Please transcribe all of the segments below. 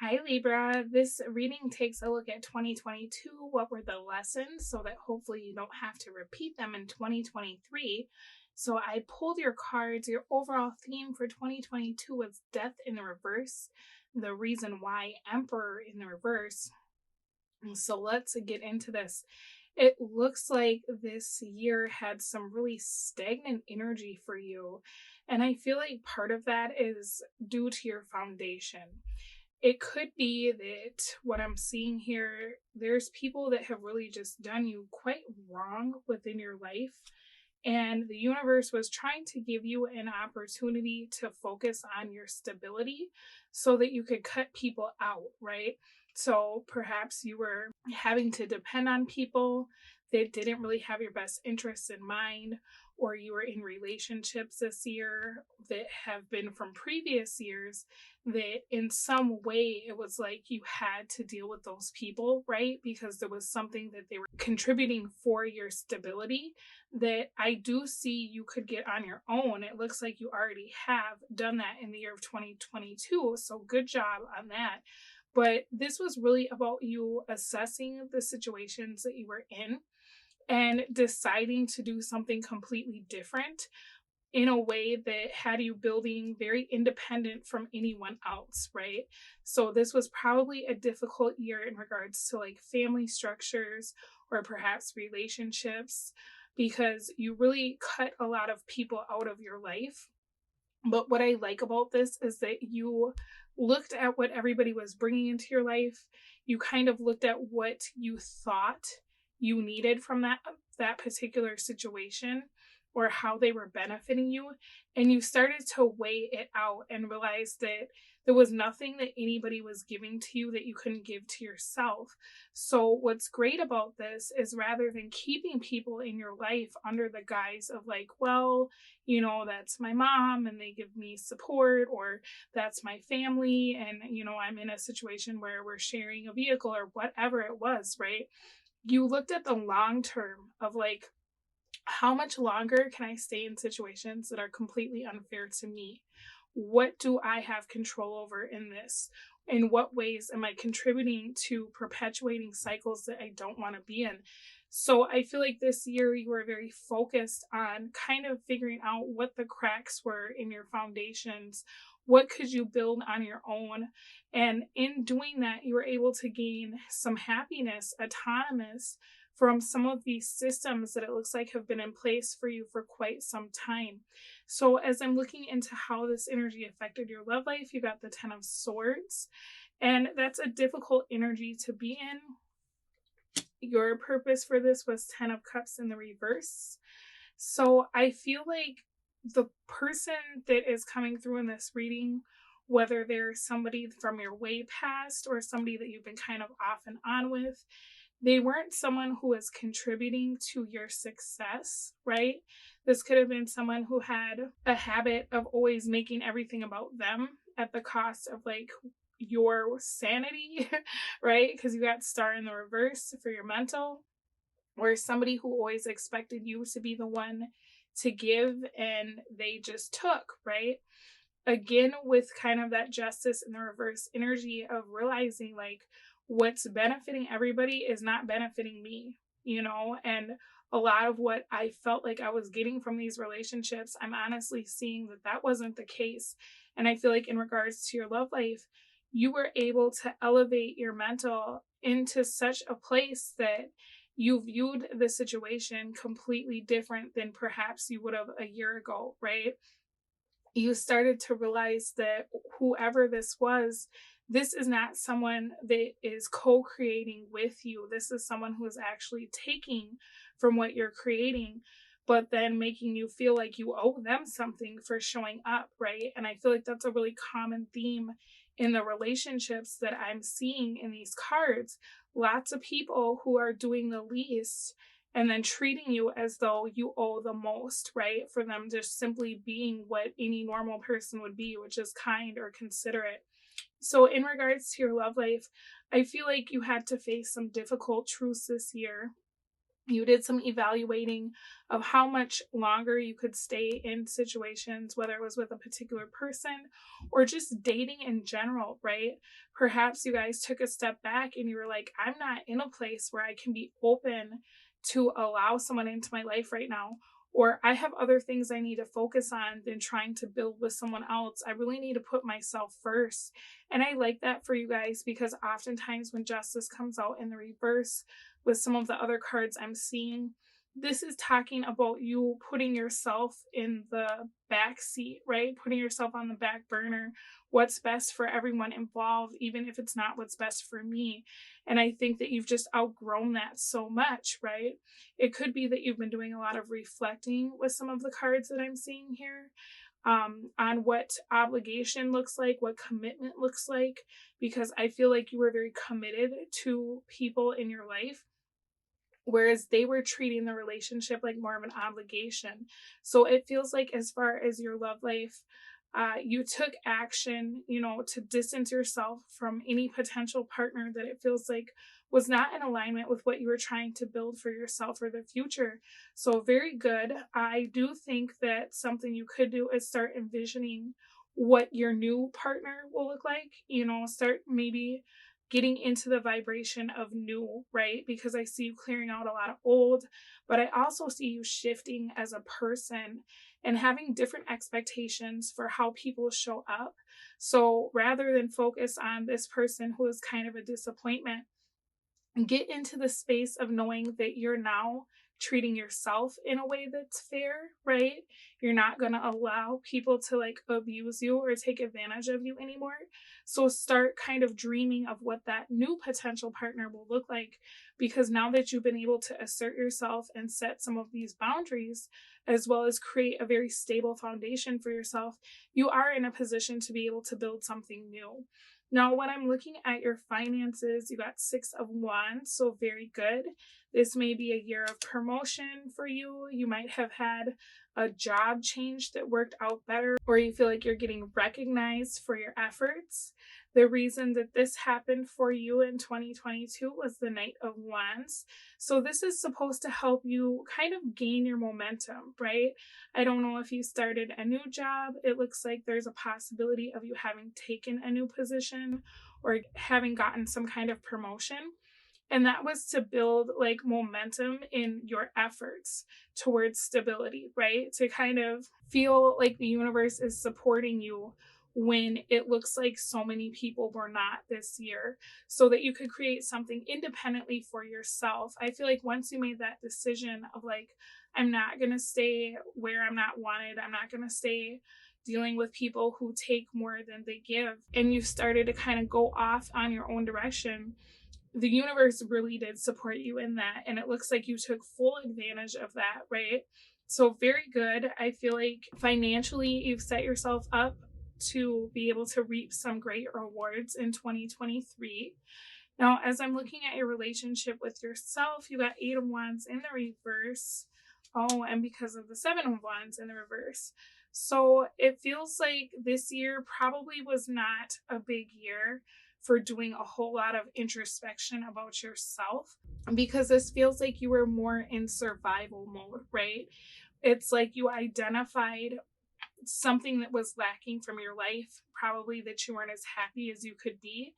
Hi Libra. This reading takes a look at 2022. What were the lessons so that hopefully you don't have to repeat them in 2023? So I pulled your cards. Your overall theme for 2022 was death in the reverse. The reason why Emperor in the reverse. So let's get into this. It looks like this year had some really stagnant energy for you. And I feel like part of that is due to your foundation. It could be that what I'm seeing here, there's people that have really just done you quite wrong within your life. And the universe was trying to give you an opportunity to focus on your stability so that you could cut people out, right? So perhaps you were having to depend on people that didn't really have your best interests in mind, or you were in relationships this year that have been from previous years that in some way it was like you had to deal with those people, right? Because there was something that they were contributing for your stability that I do see you could get on your own. It looks like you already have done that in the year of 2022. So good job on that. But this was really about you assessing the situations that you were in and deciding to do something completely different in a way that had you building very independent from anyone else, right? So this was probably a difficult year in regards to like family structures or perhaps relationships because you really cut a lot of people out of your life. But what I like about this is that you looked at what everybody was bringing into your life. You kind of looked at what you thought you needed from that particular situation or how they were benefiting you, and you started to weigh it out and realize that there was nothing that anybody was giving to you that you couldn't give to yourself. So what's great about this is rather than keeping people in your life under the guise of like, well, that's my mom and they give me support, or that's my family and, I'm in a situation where we're sharing a vehicle or whatever it was, right? You looked at the long term of like, how much longer can I stay in situations that are completely unfair to me? What do I have control over in this? In what ways am I contributing to perpetuating cycles that I don't want to be in? So I feel like this year you were very focused on kind of figuring out what the cracks were in your foundations. What could you build on your own? And in doing that, you were able to gain some happiness, autonomous from some of these systems that it looks like have been in place for you for quite some time. So as I'm looking into how this energy affected your love life, you got the 10 of Swords, and that's a difficult energy to be in. Your purpose for this was 10 of Cups in the reverse. So I feel like the person that is coming through in this reading, whether they're somebody from your way past or somebody that you've been kind of off and on with, they weren't someone who was contributing to your success, right? This could have been someone who had a habit of always making everything about them at the cost of like your sanity, right? Because you got Star in the reverse for your mental, or somebody who always expected you to be the one to give and they just took, right? Again, with kind of that justice in the reverse energy of realizing like what's benefiting everybody is not benefiting me, and a lot of what I felt like I was getting from these relationships, I'm honestly seeing that that wasn't the case. And I feel like in regards to your love life, you were able to elevate your mental into such a place that you viewed the situation completely different than perhaps you would have a year ago, right? You started to realize that whoever this was, this is not someone that is co-creating with you. This is someone who is actually taking from what you're creating, but then making you feel like you owe them something for showing up, right? And I feel like that's a really common theme in the relationships that I'm seeing in these cards. Lots of people who are doing the least and then treating you as though you owe the most, right? For them just simply being what any normal person would be, which is kind or considerate. So in regards to your love life, I feel like you had to face some difficult truths this year. You did some evaluating of how much longer you could stay in situations, whether it was with a particular person or just dating in general, right? Perhaps you guys took a step back and you were like, I'm not in a place where I can be open to allow someone into my life right now. Or I have other things I need to focus on than trying to build with someone else. I really need to put myself first. And I like that for you guys because oftentimes when justice comes out in the reverse, with some of the other cards I'm seeing, this is talking about you putting yourself in the back seat, right? Putting yourself on the back burner. What's best for everyone involved, even if it's not what's best for me. And I think that you've just outgrown that so much, right? It could be that you've been doing a lot of reflecting with some of the cards that I'm seeing here, on what obligation looks like, what commitment looks like, because I feel like you were very committed to people in your life, whereas they were treating the relationship like more of an obligation. So it feels like, as far as your love life, you took action, to distance yourself from any potential partner that it feels like was not in alignment with what you were trying to build for yourself for the future. So very good. I do think that something you could do is start envisioning what your new partner will look like, start maybe getting into the vibration of new, right? Because I see you clearing out a lot of old, but I also see you shifting as a person and having different expectations for how people show up. So rather than focus on this person who is kind of a disappointment, get into the space of knowing that you're now treating yourself in a way that's fair, right? You're not going to allow people to like abuse you or take advantage of you anymore. So start kind of dreaming of what that new potential partner will look like, because now that you've been able to assert yourself and set some of these boundaries, as well as create a very stable foundation for yourself, you are in a position to be able to build something new. Now, when I'm looking at your finances, you got 6 of Wands, so very good. This may be a year of promotion for you. You might have had a job change that worked out better, or you feel like you're getting recognized for your efforts. The reason that this happened for you in 2022 was the Knight of Wands. So this is supposed to help you kind of gain your momentum, right? I don't know if you started a new job. It looks like there's a possibility of you having taken a new position or having gotten some kind of promotion. And that was to build like momentum in your efforts towards stability, right? To kind of feel like the universe is supporting you when it looks like so many people were not this year, so that you could create something independently for yourself. I feel like once you made that decision of like, I'm not going to stay where I'm not wanted, I'm not going to stay dealing with people who take more than they give, and you started to kind of go off on your own direction, the universe really did support you in that. And it looks like you took full advantage of that, right? So very good. I feel like financially you've set yourself up to be able to reap some great rewards in 2023. Now, as I'm looking at your relationship with yourself, you got 8 of Wands in the reverse. Oh, and because of the 7 of Wands in the reverse. So it feels like this year probably was not a big year for doing a whole lot of introspection about yourself, because this feels like you were more in survival mode, right? It's like you identified something that was lacking from your life, probably that you weren't as happy as you could be.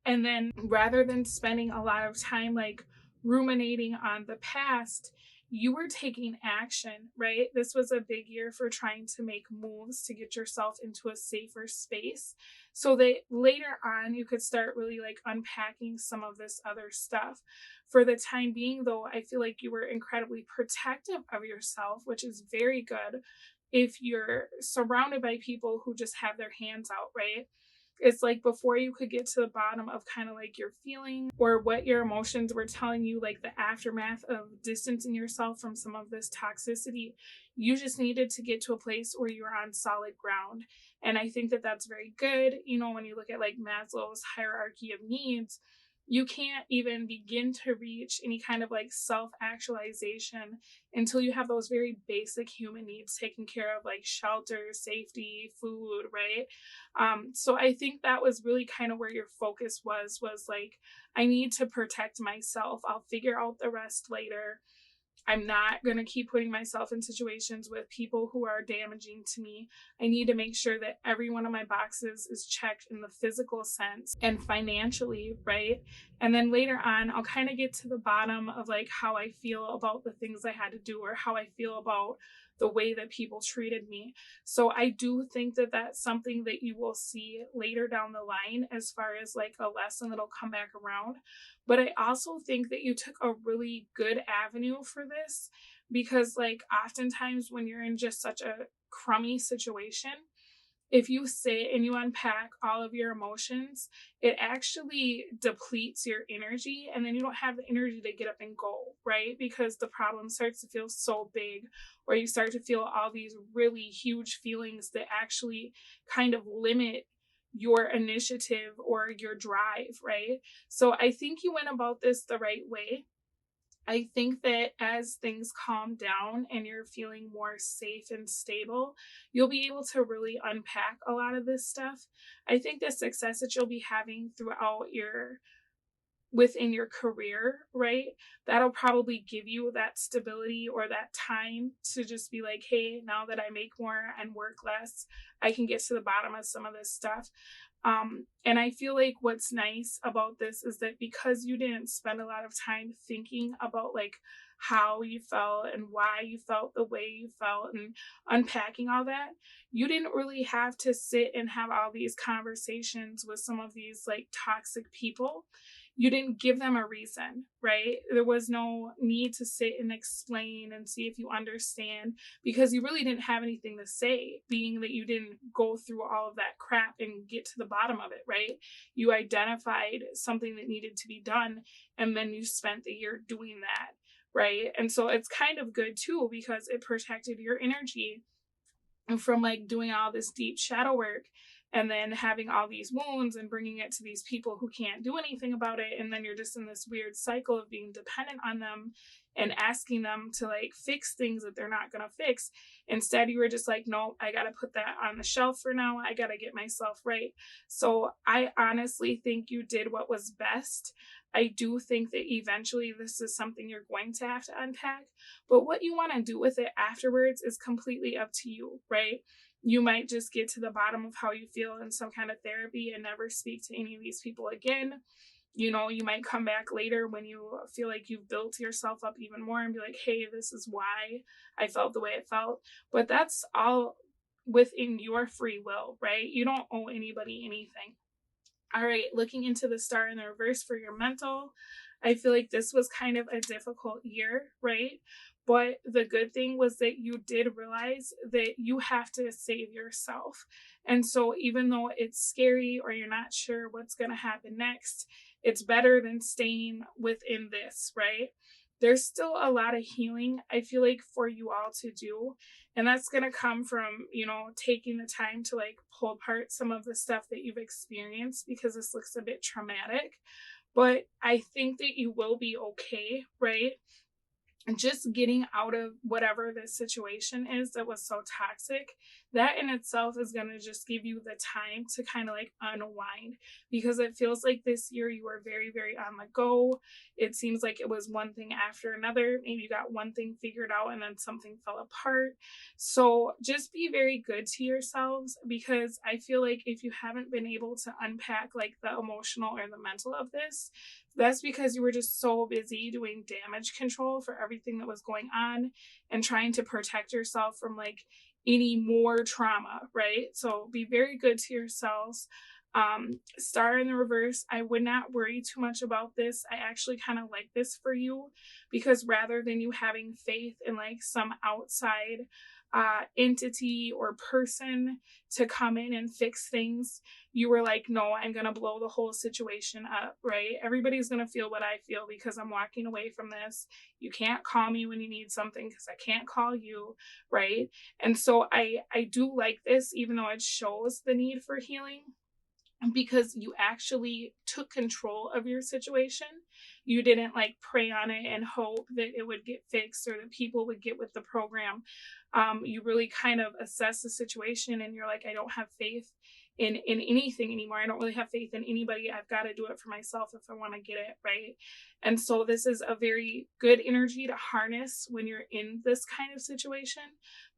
And then rather than spending a lot of time like ruminating on the past, you were taking action, right? This was a big year for trying to make moves to get yourself into a safer space so that later on you could start really like unpacking some of this other stuff. For the time being, though, I feel like you were incredibly protective of yourself, which is very good if you're surrounded by people who just have their hands out, right? It's like before you could get to the bottom of kind of like your feeling or what your emotions were telling you, like the aftermath of distancing yourself from some of this toxicity, you just needed to get to a place where you were on solid ground. And I think that that's very good. When you look at like Maslow's hierarchy of needs, you can't even begin to reach any kind of like self-actualization until you have those very basic human needs taken care of, like shelter, safety, food, right? So I think that was really kind of where your focus was like, I need to protect myself. I'll figure out the rest later. I'm not going to keep putting myself in situations with people who are damaging to me. I need to make sure that every one of my boxes is checked in the physical sense and financially, right? And then later on, I'll kind of get to the bottom of like how I feel about the things I had to do, or how I feel about the way that people treated me. So I do think that that's something that you will see later down the line as far as like a lesson that'll come back around. But I also think that you took a really good avenue for this, because like oftentimes when you're in just such a crummy situation, if you sit and you unpack all of your emotions, it actually depletes your energy, and then you don't have the energy to get up and go, right? Because the problem starts to feel so big, or you start to feel all these really huge feelings that actually kind of limit your initiative or your drive, right? So I think you went about this the right way. I think that as things calm down and you're feeling more safe and stable, you'll be able to really unpack a lot of this stuff. I think the success that you'll be having throughout within your career, right? That'll probably give you that stability or that time to just be like, hey, now that I make more and work less, I can get to the bottom of some of this stuff. And I feel like what's nice about this is that because you didn't spend a lot of time thinking about like how you felt and why you felt the way you felt and unpacking all that, you didn't really have to sit and have all these conversations with some of these like toxic people. You didn't give them a reason, right? There was no need to sit and explain and see if you understand, because you really didn't have anything to say, being that you didn't go through all of that crap and get to the bottom of it, right? You identified something that needed to be done, and then you spent the year doing that, right? And so it's kind of good too, because it protected your energy from like doing all this deep shadow work and then having all these wounds and bringing it to these people who can't do anything about it. And then you're just in this weird cycle of being dependent on them and asking them to like fix things that they're not going to fix. Instead, you were just like, no, I got to put that on the shelf for now. I got to get myself right. So I honestly think you did what was best. I do think that eventually this is something you're going to have to unpack, but what you want to do with it afterwards is completely up to you, right? You might just get to the bottom of how you feel in some kind of therapy and never speak to any of these people again. You know, you might come back later when you feel like you've built yourself up even more and be like, hey, this is why I felt the way it felt. But that's all within your free will, right? You don't owe anybody anything. All right, looking into the star in the reverse for your mental, I feel like this was kind of a difficult year, right? But the good thing was that you did realize that you have to save yourself. And so even though it's scary or you're not sure what's going to happen next, it's better than staying within this, right? There's still a lot of healing, I feel like, for you all to do. And that's going to come from, you know, taking the time to like pull apart some of the stuff that you've experienced, because this looks a bit traumatic. But I think that you will be okay, right? And just getting out of whatever this situation is that was so toxic, that in itself is going to just give you the time to kind of like unwind, because it feels like this year you were very, very on the go. It seems like it was one thing after another. Maybe you got one thing figured out and then something fell apart. So just be very good to yourselves, because I feel like if you haven't been able to unpack like the emotional or the mental of this, that's because you were just so busy doing damage control for everything that was going on and trying to protect yourself from like any more trauma, right? So be very good to yourselves. Star in the reverse, I would not worry too much about this. I actually kind of like this for you, because rather than you having faith in like some outside entity or person to come in and fix things, you were like, no, I'm going to blow the whole situation up, right? Everybody's going to feel what I feel because I'm walking away from this. You can't call me when you need something because I can't call you, right? And so I do like this, even though it shows the need for healing, because you actually took control of your situation. You didn't like pray on it and hope that it would get fixed or that people would get with the program. You really kind of assess the situation and you're like, I don't have faith in anything anymore. I don't really have faith in anybody. I've got to do it for myself if I want to get it right. And so this is a very good energy to harness when you're in this kind of situation,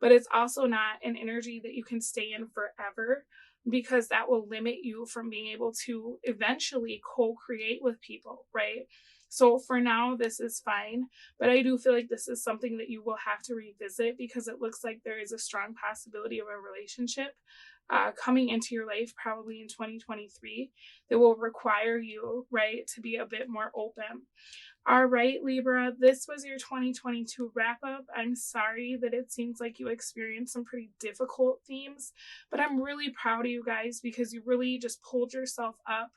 but it's also not an energy that you can stay in forever, because that will limit you from being able to eventually co-create with people, right? So for now, this is fine, but I do feel like this is something that you will have to revisit, because it looks like there is a strong possibility of a relationship coming into your life probably in 2023 that will require you, right, to be a bit more open. All right, Libra, this was your 2022 wrap up. I'm sorry that it seems like you experienced some pretty difficult themes, but I'm really proud of you guys, because you really just pulled yourself up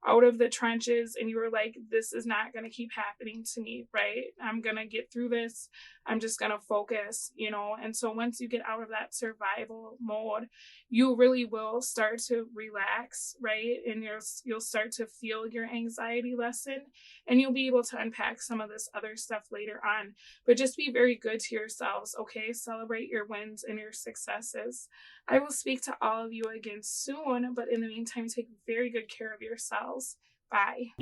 out of the trenches and you were like, this is not going to keep happening to me, right? I'm going to get through this. I'm just going to focus, you know? And so once you get out of that survival mode, you really will start to relax, right? And you'll start to feel your anxiety lessen, and you'll be able to unpack some of this other stuff later on. But just be very good to yourselves, okay? Celebrate your wins and your successes. I will speak to all of you again soon, but in the meantime, take very good care of yourselves. Bye.